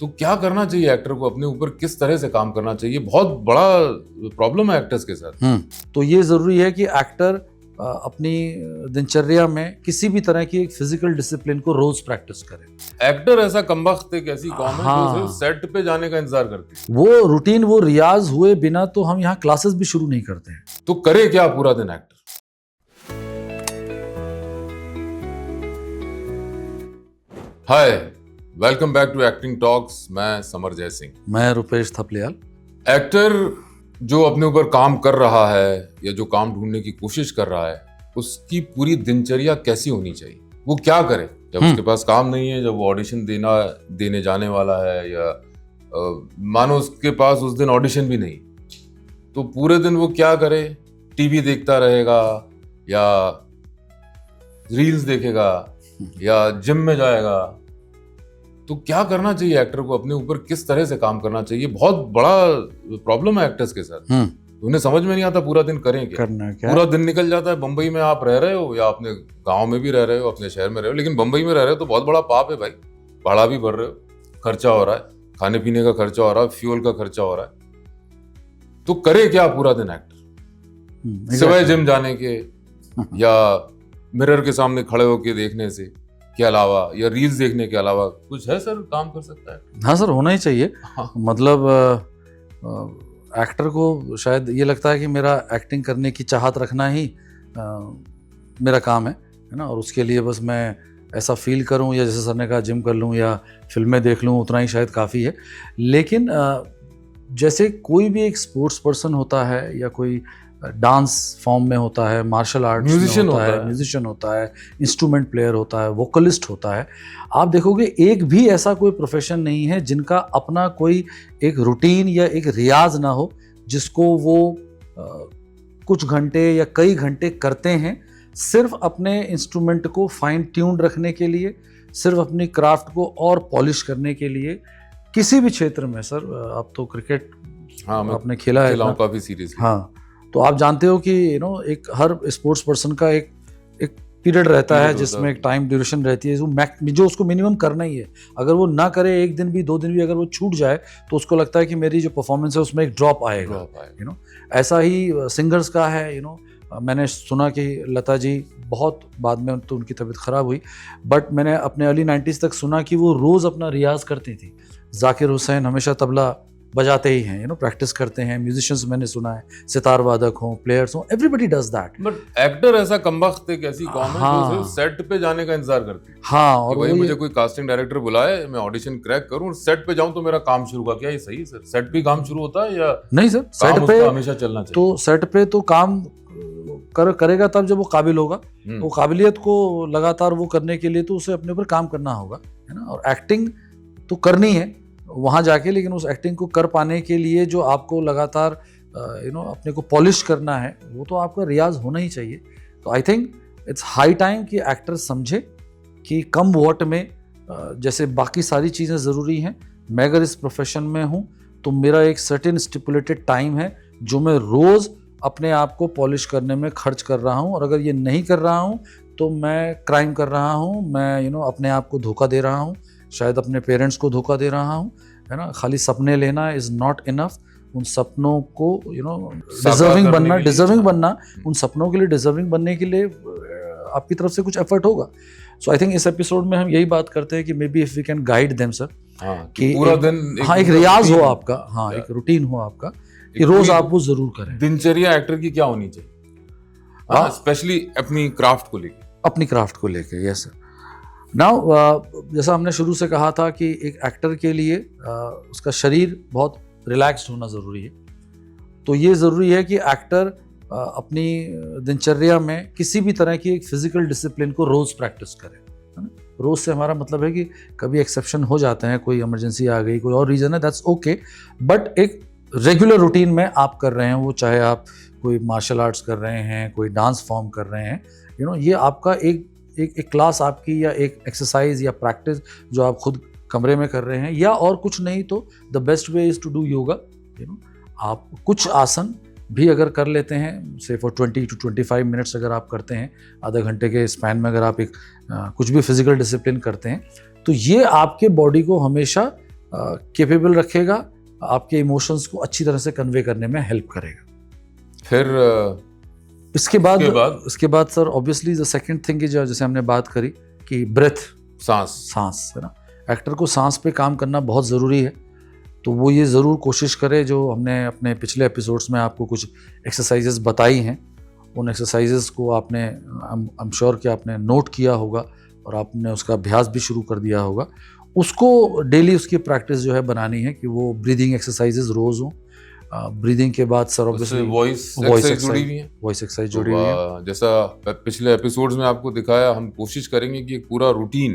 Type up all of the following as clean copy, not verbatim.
तो क्या करना चाहिए एक्टर को, अपने ऊपर किस तरह से काम करना चाहिए? बहुत बड़ा प्रॉब्लम है एक्टर्स के साथ। तो ये ज़रूरी है कि एक्टर अपनी दिनचर्या में किसी भी तरह की एक फिजिकल डिसिप्लिन को रोज प्रैक्टिस करे। एक्टर ऐसा कमबख्त एक ऐसी कौम है जो हाँ। सिर्फ सेट पे जाने का इंतजार करती है। वो रूटीन, वो रियाज हुए बिना तो हम यहाँ क्लासेस भी शुरू नहीं करते हैं। तो करे क्या पूरा दिन actor? Hi, welcome back to acting talks. मैं समर जय सिंह। मैं रुपेश थपलियाल। एक्टर जो अपने ऊपर काम कर रहा है या जो काम ढूंढने की कोशिश कर रहा है, उसकी पूरी दिनचर्या कैसी होनी चाहिए? वो क्या करे जब उसके पास काम नहीं है, जब वो ऑडिशन देने जाने वाला है, या मानो उसके पास उस दिन ऑडिशन भी नहीं, तो पूरे दिन वो क्या करे? टीवी देखता रहेगा या रील्स देखेगा या जिम में जाएगा? तो क्या करना चाहिए एक्टर को, अपने ऊपर किस तरह से काम करना चाहिए? बहुत बड़ा प्रॉब्लम है एक्टर्स के साथ। उन्हें समझ में नहीं आता पूरा दिन करें क्या। करना क्या? पूरा दिन निकल जाता है। बंबई में आप रह रहे हो या अपने गांव में भी रह रहे हो, अपने शहर में रहे हो, लेकिन बंबई में रह रहे हो तो बहुत बड़ा पाप है भाई। भाड़ा भी भर रहे हो, खर्चा हो रहा है, खाने पीने का खर्चा हो रहा है, फ्यूल का खर्चा हो रहा है। तो करे क्या पूरा दिन एक्टर, सिवाय जिम जाने के या मिरर के सामने खड़े होके देखने से के अलावा या रील्स देखने के अलावा कुछ है सर काम कर सकता है? हाँ सर, होना ही चाहिए। हाँ। मतलब एक्टर को शायद ये लगता है कि मेरा एक्टिंग करने की चाहत रखना ही मेरा काम है ना, और उसके लिए बस मैं ऐसा फील करूं, या जैसे सर ने कहा जिम कर लूं या फिल्में देख लूं, उतना ही शायद काफ़ी है। लेकिन जैसे कोई भी एक स्पोर्ट्स पर्सन होता है, या कोई डांस फॉर्म में होता है, मार्शल आर्ट्स म्यूजिशियन होता है, इंस्ट्रूमेंट प्लेयर होता है, वोकलिस्ट होता है, आप देखोगे एक भी ऐसा कोई प्रोफेशन नहीं है जिनका अपना कोई एक रूटीन या एक रियाज ना हो, जिसको वो कुछ घंटे या कई घंटे करते हैं सिर्फ अपने इंस्ट्रूमेंट को फाइन ट्यून रखने के लिए, सिर्फ अपनी क्राफ्ट को और पॉलिश करने के लिए। किसी भी क्षेत्र में सर, आप तो क्रिकेट आपने खेला है काफी सीरियसली। हाँ, तो आप जानते हो कि एक हर स्पोर्ट्स पर्सन का एक पीरियड रहता है जिसमें एक टाइम ड्यूरेशन रहती है जो उसको मिनिमम करना ही है। अगर वो ना करे, एक दिन भी, 2 दिन भी अगर वो छूट जाए, तो उसको लगता है कि मेरी जो परफॉर्मेंस है उसमें एक ड्रॉप आएगा। ऐसा ही सिंगर्स का है। मैंने सुना कि लता जी, बहुत बाद में तो उनकी तबीयत ख़राब हुई, बट मैंने अपने अर्ली 90s तक सुना कि वो रोज़ अपना रियाज करती थी। जाकिर हुसैन हमेशा तबला बजाते ही हैं, प्रैक्टिस करते हैं। म्यूजिशियंस मैंने सुना है, सितार वादक हों, प्लेयर्स हों, everybody does that. But actor ऐसा कमबख्त एक ऐसी कौम है जो सिर्फ सेट पे जाने का इंतजार करती है। हाँ, और वही मुझे कोई कास्टिंग डायरेक्टर बुलाए, मैं ऑडिशन क्रैक करूं, सेट पे जाऊं तो मेरा काम शुरू होगा। क्या ये सही है सर? सेट पे काम शुरू होता है या नहीं सर? सेट पे हमेशा चलना चाहिए? तो सेट पे तो काम करेगा तब जब वो काबिल होगा। वो काबिलियत को लगातार वो करने के लिए तो उसे अपने ऊपर काम करना होगा, है ना। और एक्टिंग तो करनी है वहाँ जाके, लेकिन उस एक्टिंग को कर पाने के लिए जो आपको लगातार अपने को पॉलिश करना है, वो तो आपका रियाज होना ही चाहिए। तो I think it's high time कि एक्टर समझे कि कम वॉट में जैसे बाकी सारी चीज़ें ज़रूरी हैं, मैं अगर इस प्रोफेशन में हूँ तो मेरा एक सर्टेन स्टिपुलेटेड टाइम है जो मैं रोज़ अपने आप को पॉलिश करने में खर्च कर रहा हूँ। और अगर ये नहीं कर रहा हूँ तो मैं क्राइम कर रहा हूँ, मैं अपने आप को धोखा दे रहा हूँ, शायद अपने पेरेंट्स को धोखा दे रहा हूँ, है ना। खाली सपने लेना इज़ नॉट इनफ। उन सपनों को डिजर्विंग बनना, उन सपनों के लिए डिजर्विंग बनने के लिए आपकी तरफ से कुछ एफर्ट होगा। सो आई थिंक इस एपिसोड में हम यही बात करते हैं कि maybe if we can guide them sir, कि पूरा दिन एक रियाज हो आपका, एक रूटीन हो आपका, कि रोज आप वो जरूर करें। दिनचर्या एक्टर की क्या होनी चाहिए, स्पेशली अपनी क्राफ्ट को लेके? Yes sir. नाउ जैसा हमने शुरू से कहा था कि एक एक्टर के लिए उसका शरीर बहुत रिलैक्स्ड होना ज़रूरी है। तो ये ज़रूरी है कि एक्टर अपनी दिनचर्या में किसी भी तरह की एक फिजिकल डिसिप्लिन को रोज़ प्रैक्टिस करे, है ना। रोज़ से हमारा मतलब है कि कभी एक्सेप्शन हो जाते हैं, कोई इमरजेंसी आ गई, कोई और रीज़न है, दैट्स ओके, बट एक रेगुलर रूटीन में आप कर रहे हैं, वो चाहे आप कोई मार्शल आर्ट्स कर रहे हैं, कोई डांस फॉर्म कर रहे हैं, ये आपका एक क्लास आपकी, या एक एक्सरसाइज या प्रैक्टिस जो आप खुद कमरे में कर रहे हैं, या और कुछ नहीं तो the best way is to do yoga. आप कुछ आसन भी अगर कर लेते हैं, से फॉर 20 to 25 मिनट्स अगर आप करते हैं, आधा घंटे के स्पैन में अगर आप कुछ भी फिजिकल डिसिप्लिन करते हैं, तो ये आपके बॉडी को हमेशा कैपेबल रखेगा, आपके इमोशंस को अच्छी तरह से कन्वे करने में हेल्प करेगा। फिर इसके बाद sir obviously the second thing is, जैसे हमने बात करी कि ब्रेथ, सांस है ना, एक्टर को सांस पे काम करना बहुत ज़रूरी है। तो वो ये ज़रूर कोशिश करे, जो हमने अपने पिछले एपिसोड्स में आपको कुछ एक्सरसाइजेस बताई हैं, उन एक्सरसाइजेस को आपने, आई एम श्योर कि आपने नोट किया होगा और आपने उसका अभ्यास भी शुरू कर दिया होगा। उसको डेली उसकी प्रैक्टिस जो है बनानी है कि वो ब्रीदिंग एक्सरसाइजेस रोज़ हों। ब्रीदिंग के बाद सर ऑब्वियसली वॉइस एक्सरसाइज जुड़ी हुई है। जैसा पिछले एपिसोड्स में आपको दिखाया, हम कोशिश करेंगे कि एक पूरा रूटीन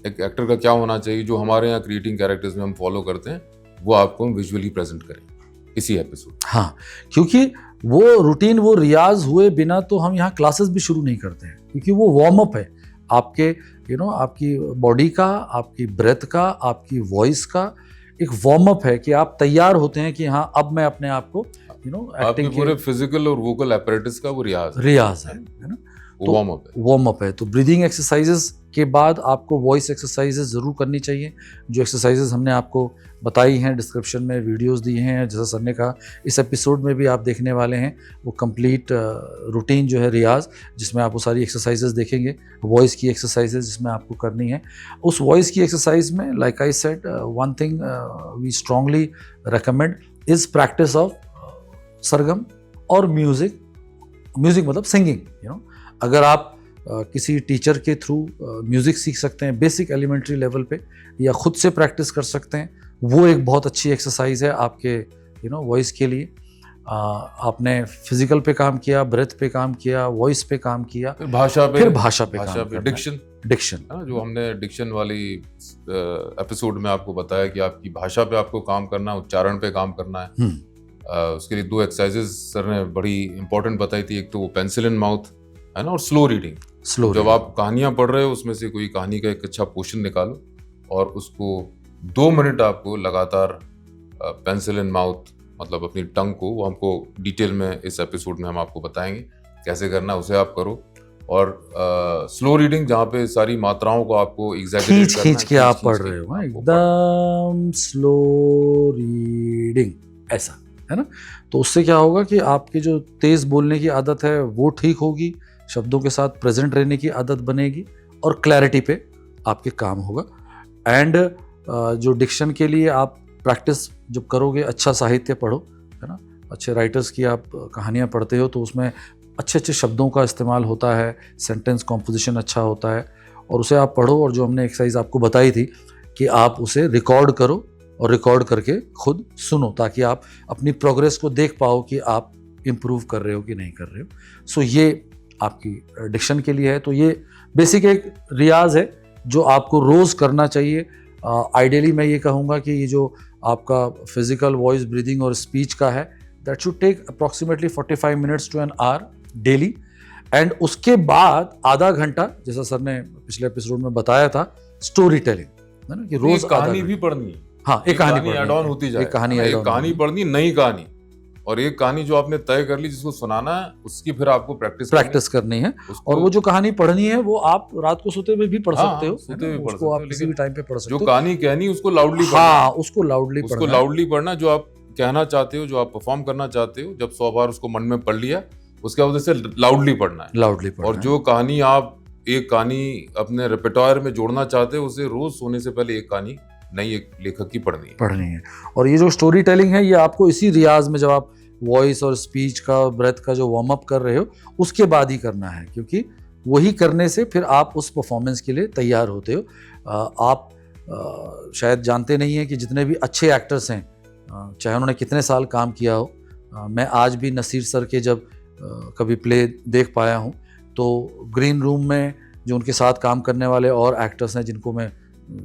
एक एक्टर का क्या होना चाहिए, जो हमारे यहाँ क्रिएटिंग कैरेक्टर्स में हम फॉलो करते हैं, वो आपको हम विजुअली प्रेजेंट करेंगे इसी एपिसोड। हाँ, क्योंकि वो रूटीन, वो रियाज हुए बिना तो हम यहाँ क्लासेस भी शुरू नहीं करते हैं, क्योंकि वो वार्म अप है आपके आपकी बॉडी का, आपकी ब्रेथ का, आपकी वॉइस का एक वार्म अप है कि आप तैयार होते हैं कि हाँ अब मैं अपने आप को एक्टिंग पूरे फिजिकल और वोकल apparatus का वो रियाज है ना, तो वार्म अप है। तो ब्रीदिंग एक्सरसाइजेस के बाद आपको वॉइस एक्सरसाइजेस ज़रूर करनी चाहिए। जो एक्सरसाइजेस हमने आपको बताई हैं, डिस्क्रिप्शन में वीडियोस दिए हैं, जैसा सर ने कहा इस एपिसोड में भी आप देखने वाले हैं, वो कंप्लीट रूटीन जो है रियाज, जिसमें आप वो सारी एक्सरसाइजेस देखेंगे। वॉइस की एक्सरसाइजेस जिसमें आपको करनी है, उस वॉइस की एक्सरसाइज में like I said, one thing we strongly recommend is practice of sargam और म्यूज़िक मतलब सिंगिंग। अगर आप किसी टीचर के थ्रू म्यूज़िक सीख सकते हैं बेसिक एलिमेंट्री लेवल पे, या खुद से प्रैक्टिस कर सकते हैं, वो एक बहुत अच्छी एक्सरसाइज है आपके वॉइस के लिए। आपने फिजिकल पे काम किया, ब्रेथ पे काम किया, वॉइस पे काम किया, फिर भाषा पे डिक्शन जो हमने डिक्शन वाली एपिसोड में आपको बताया कि आपकी भाषा पे आपको काम करना है, उच्चारण पे काम करना है। उसके लिए 2 एक्सरसाइजेस सर ने बड़ी इंपॉर्टेंट बताई थी। एक तो वो पेंसिल इन माउथ है ना, और स्लो रीडिंग। जब आप कहानियां पढ़ रहे हो, उसमें से कोई कहानी का एक अच्छा पोर्शन निकालो और उसको 2 मिनट आपको लगातार पेंसिल इन माउथ, मतलब अपनी टंग को, वो हमको डिटेल में इस एपिसोड में हम आपको बताएंगे कैसे करना, उसे आप करो। और स्लो रीडिंग, जहाँ पे सारी मात्राओं को आपको एग्जैजरेट करना, खींच के आप पढ़ रहे हो, एकदम स्लो रीडिंग, ऐसा है ना। तो उससे क्या होगा कि आपकी जो तेज बोलने की आदत है वो ठीक होगी, शब्दों के साथ प्रेजेंट रहने की आदत बनेगी और क्लैरिटी पे आपके काम होगा। एंड जो डिक्शन के लिए आप प्रैक्टिस जब करोगे, अच्छा साहित्य पढ़ो, है ना, अच्छे राइटर्स की आप कहानियाँ पढ़ते हो तो उसमें अच्छे अच्छे शब्दों का इस्तेमाल होता है, सेंटेंस कॉम्पोजिशन अच्छा होता है, और उसे आप पढ़ो। और जो हमने एक्सरसाइज आपको बताई थी कि आप उसे रिकॉर्ड करो और रिकॉर्ड करके खुद सुनो, ताकि आप अपनी प्रोग्रेस को देख पाओ कि आप इम्प्रूव कर रहे हो कि नहीं कर रहे हो। सो ये आपकी डिक्शन के लिए है। तो ये बेसिक एक रियाज है जो आपको रोज़ करना चाहिए। आइडियली मैं ये कहूँगा कि ये जो आपका फिजिकल, वॉइस, ब्रीदिंग और स्पीच का है, that should take approximately 45 minutes to an hour daily. And उसके बाद आधा घंटा, जैसा सर ने पिछले एपिसोड में बताया था, स्टोरी टेलिंग, है ना, कि रोज कहानी भी पढ़नी है। हाँ, एक कहानी ऐड ऑन होती जाए, एक कहानी पढ़नी, नई कहानी, और एक कहानी जो आपने तय कर ली जिसको सुनाना है, उसकी फिर आपको प्रैक्टिस करनी है। और वो जो कहानी पढ़नी है वो आप रात को सोते हुए भी पढ़ सकते हो, उसको आप किसी भी टाइम पे पढ़ सकते हो। जो कहानी कहनी उसको लाउडली पढ़ना, हाँ, उसको लाउडली पढ़ना, जो आप कहना चाहते हो, जो आप परफॉर्म करना चाहते हो। जब 100 बार उसको मन में पढ़ लिया, उसके बाद उसे लाउडली पढ़ना है। और जो कहानी आप एक कहानी अपने रिpertoire में जोड़ना चाहते हो, उसे रोज सोने से पहले एक कहानी नई एक लेखक की पढ़नी है। और ये जो स्टोरी टेलिंग है, ये आपको इसी रियाज में, जब आप वॉइस और स्पीच का, ब्रेथ का जो वार्म अप कर रहे हो, उसके बाद ही करना है, क्योंकि वही करने से फिर आप उस परफॉर्मेंस के लिए तैयार होते हो। आप शायद जानते नहीं हैं कि जितने भी अच्छे एक्टर्स हैं, चाहे उन्होंने कितने साल काम किया हो, मैं आज भी नसीर सर के जब कभी प्ले देख पाया हूँ, तो ग्रीन रूम में जो उनके साथ काम करने वाले और एक्टर्स हैं जिनको मैं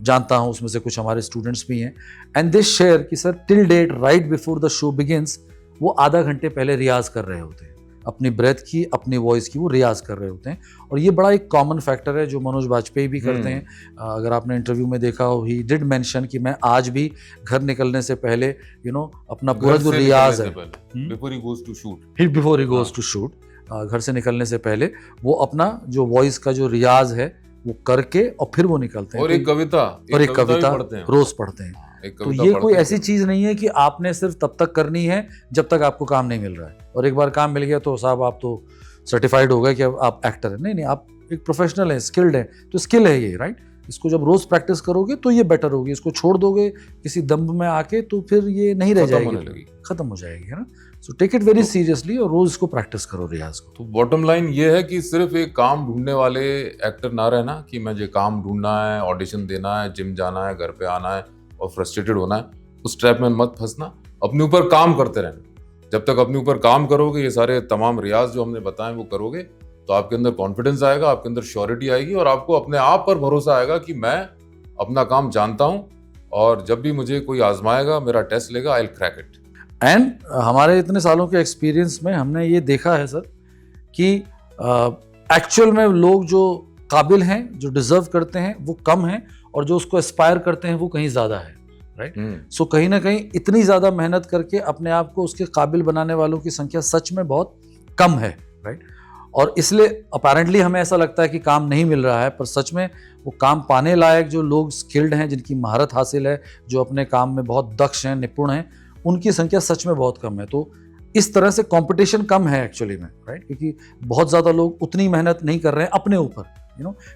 जानता हूँ, उसमें से कुछ हमारे स्टूडेंट्स भी हैं, एंड दे शेयर कि sir till date, right before the show begins, वो आधा घंटे पहले रियाज कर रहे होते हैं, अपनी ब्रेथ की, अपनी वॉइस की वो रियाज कर रहे होते हैं। और ये बड़ा एक कॉमन फैक्टर है जो मनोज बाजपेयी भी करते हैं। अगर आपने इंटरव्यू में देखा हो, ही डिड मेंशन कि मैं आज भी घर निकलने से पहले अपना पूरा जो रियाज है, before he goes to shoot, घर से निकलने से पहले वो अपना जो वॉइस का जो रियाज है वो करके और फिर वो निकलते हैं। और एक कविता रोज पढ़ते हैं। एक तो कविता ये पढ़ कोई के ऐसी चीज नहीं है कि आपने सिर्फ तब तक करनी है जब तक आपको काम नहीं मिल रहा है, और एक बार काम मिल गया तो साहब आप तो सर्टिफाइड हो गए कि अब आप एक्टर हैं। नहीं नहीं, आप एक प्रोफेशनल है, स्किल्ड है, तो स्किल है ये, राइट। इसको जब रोज प्रैक्टिस करोगे तो ये बेटर होगी। इसको छोड़ दोगे किसी दम्भ में आके तो फिर ये नहीं रह खत्म जाएगी, होने लगी। खत्म हो जाएगी, है ना। So take it very seriously और रोज इसको प्रैक्टिस करो, रियाज को। तो बॉटम लाइन ये है कि सिर्फ एक काम ढूंढने वाले एक्टर ना रहना कि मुझे काम ढूंढना है, ऑडिशन देना है, जिम जाना है, घर पे आना है और फ्रस्ट्रेटेड होना है, उस ट्रैप में मत फंसना। अपने ऊपर काम करते रहना। जब तक अपने ऊपर काम करोगे, ये सारे तमाम रियाज जो हमने बताए वो करोगे, तो आपके अंदर कॉन्फिडेंस आएगा, आपके अंदर श्योरिटी आएगी और आपको अपने आप पर भरोसा आएगा कि मैं अपना काम जानता हूं और जब भी मुझे कोई आजमाएगा, मेरा टेस्ट लेगा, I will crack it. And हमारे इतने सालों के एक्सपीरियंस में हमने ये देखा है सर कि एक्चुअल में लोग जो काबिल हैं, जो डिजर्व करते हैं, वो कम हैं, और जो उसको एस्पायर करते हैं वो कहीं ज़्यादा है, राइट। सो कहीं ना कहीं इतनी ज़्यादा मेहनत करके अपने आप को उसके काबिल बनाने वालों की संख्या सच में बहुत कम है, राइट। और इसलिए अपेरेंटली हमें ऐसा लगता है कि काम नहीं मिल रहा है, पर सच में वो काम पाने लायक जो लोग स्किल्ड हैं, जिनकी महारत हासिल है, जो अपने काम में बहुत दक्ष हैं, निपुण हैं, उनकी संख्या सच में बहुत कम है। तो इस तरह से कंपटीशन कम है एक्चुअली में, राइट, क्योंकि बहुत ज़्यादा लोग उतनी मेहनत नहीं कर रहे हैं अपने ऊपर,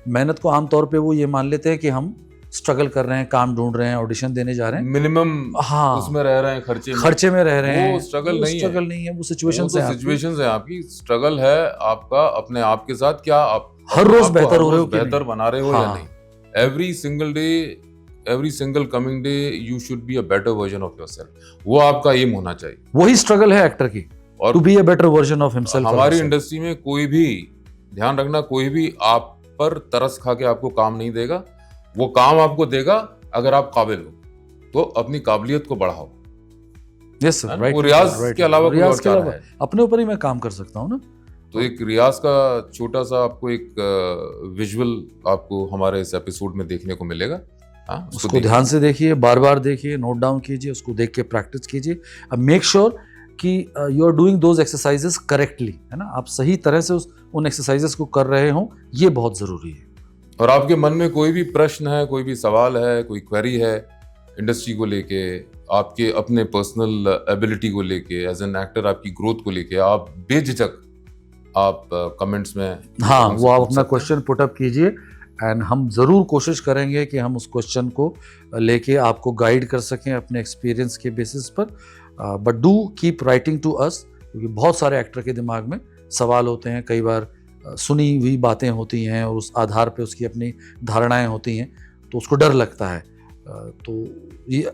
मेहनत को आमतौर पे वो ये मान लेते हैं कि हम स्ट्रगल कर रहे हैं, काम ढूंढ रहे हैं, ऑडिशन देने जा रहे हैं, मिनिमम हाँ, उसमें रह रहे हैं, खर्चे में रह रहे हैं। वो स्ट्रगल नहीं है, वो सिचुएशन तो सिचुएशंस है आपकी। स्ट्रगल है आपका अपने आप के साथ, क्या आप हर रोज बेहतर हो रहे हो, बेहतर बना रहे हो या नहीं। Every single day, every single coming day you should be a better version of yourself. वो आपका एम होना चाहिए। वही स्ट्रगल है एक्टर की, और to be a better version of himself. हमारी इंडस्ट्री में कोई भी, ध्यान रखना, कोई भी आप पर तरस खा के आपको काम नहीं देगा। वो काम आपको देगा अगर आप काबिल हो, तो अपनी काबिलियत को बढ़ाओ। Yes sir, right. वो रियाज के अलावा कोई और चारा है। अपने ऊपर ही मैं काम कर सकता हूँ ना। तो एक रियाज का छोटा सा आपको एक विजुअल आपको हमारे इस एपिसोड में देखने को मिलेगा। उसको ध्यान से देखिए, बार बार देखिए, नोट डाउन कीजिए, उसको देख के प्रैक्टिस कीजिए। अब मेक श्योर कि you are doing those exercises correctly, है ना। आप सही तरह से उन एक्सरसाइजेस को कर रहे हो, ये बहुत जरूरी है। और आपके मन में कोई भी प्रश्न है, कोई भी सवाल है, कोई क्वेरी है इंडस्ट्री को लेके, आपके अपने पर्सनल एबिलिटी को लेके, एज एन एक्टर आपकी ग्रोथ को लेके, आप बेझिझक आप कमेंट्स में, हाँ, वो आप अपना क्वेश्चन पुटअप कीजिए एंड हम ज़रूर कोशिश करेंगे कि हम उस क्वेश्चन को लेके आपको गाइड कर सकें अपने एक्सपीरियंस के बेसिस पर। But do keep writing to us, क्योंकि बहुत सारे एक्टर के दिमाग में सवाल होते हैं, कई बार सुनी हुई बातें होती हैं और उस आधार पे उसकी अपनी धारणाएं होती हैं, तो उसको डर लगता है। तो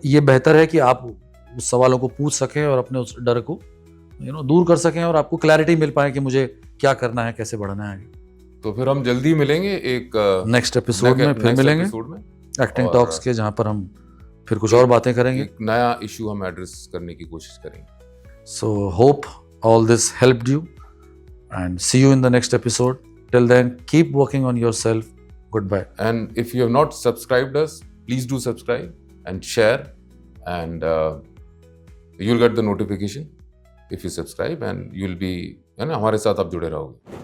ये बेहतर है कि आप उस सवालों को पूछ सकें और अपने उस डर को दूर कर सकें और आपको क्लैरिटी मिल पाए कि मुझे क्या करना है, कैसे बढ़ना है आगे। तो फिर हम जल्दी मिलेंगे एक नेक्स्ट एपिसोड में, फिर मिलेंगे एक्टिंग टॉक्स के, जहाँ पर हम फिर कुछ और बातें करेंगे, एक नया इशू हम एड्रेस करने की कोशिश करेंगे। So hope all this helped you and see you in the next episode. Till then, keep working on yourself. Goodbye. And if you have not subscribed us, please do subscribe and share, and you'll get the notification if you subscribe, and you'll be, है ना, हमारे साथ आप जुड़े रहोगे।